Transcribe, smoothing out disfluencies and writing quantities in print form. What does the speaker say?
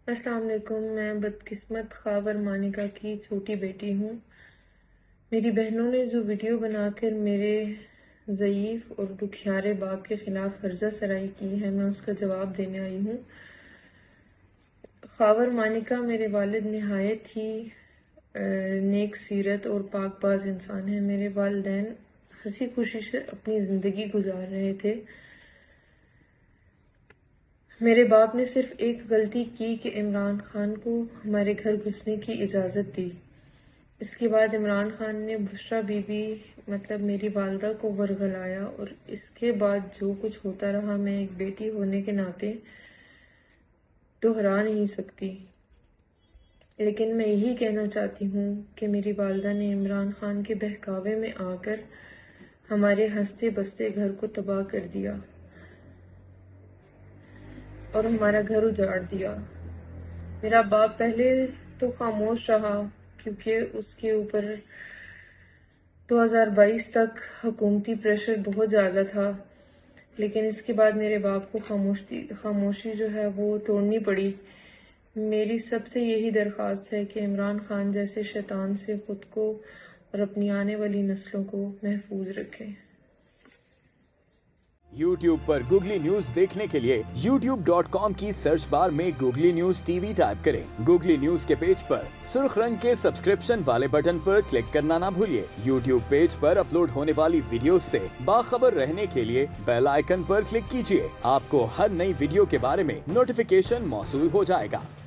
السلام علیکم۔ میں بدقسمت خاور مانیکا کی چھوٹی بیٹی ہوں۔ میری بہنوں نے جو ویڈیو بنا کر میرے ضعیف اور دکھیارے باپ کے خلاف فرضہ سرائی کی ہے، میں اس کا جواب دینے آئی ہوں۔ خاور مانیکا میرے والد نہایت ہی نیک سیرت اور پاک باز انسان ہیں۔ میرے والدین ہنسی خوشی سے اپنی زندگی گزار رہے تھے۔ میرے باپ نے صرف ایک غلطی کی کہ عمران خان کو ہمارے گھر گھسنے کی اجازت دی۔ اس کے بعد عمران خان نے بشریٰ بی بی مطلب میری والدہ کو ورغلایا، اور اس کے بعد جو کچھ ہوتا رہا میں ایک بیٹی ہونے کے ناطے دہرا نہیں سکتی۔ لیکن میں یہی کہنا چاہتی ہوں کہ میری والدہ نے عمران خان کے بہکاوے میں آ کر ہمارے ہنستے بستے گھر کو تباہ کر دیا اور ہمارا گھر اجاڑ دیا۔ میرا باپ پہلے تو خاموش رہا کیونکہ اس کے اوپر 2022 تک حکومتی پریشر بہت زیادہ تھا، لیکن اس کے بعد میرے باپ کو خاموشی جو ہے وہ توڑنی پڑی۔ میری سب سے یہی درخواست ہے کہ عمران خان جیسے شیطان سے خود کو اور اپنی آنے والی نسلوں کو محفوظ رکھیں۔ YouTube پر گوگلی نیوز دیکھنے کے لیے youtube.com کی سرچ بار میں googly news T V type کریں۔ گوگلی نیوز کے پیج پر سرخ رنگ کے سبسکرپشن والے بٹن پر کلک کرنا نہ بھولیے۔ YouTube پیج پر اپلوڈ ہونے والی ویڈیوز سے باخبر رہنے کے لیے بیل آئیکن پر کلک کیجیے۔ آپ کو ہر نئی ویڈیو کے بارے میں نوٹیفیکیشن موصول ہو جائے گا۔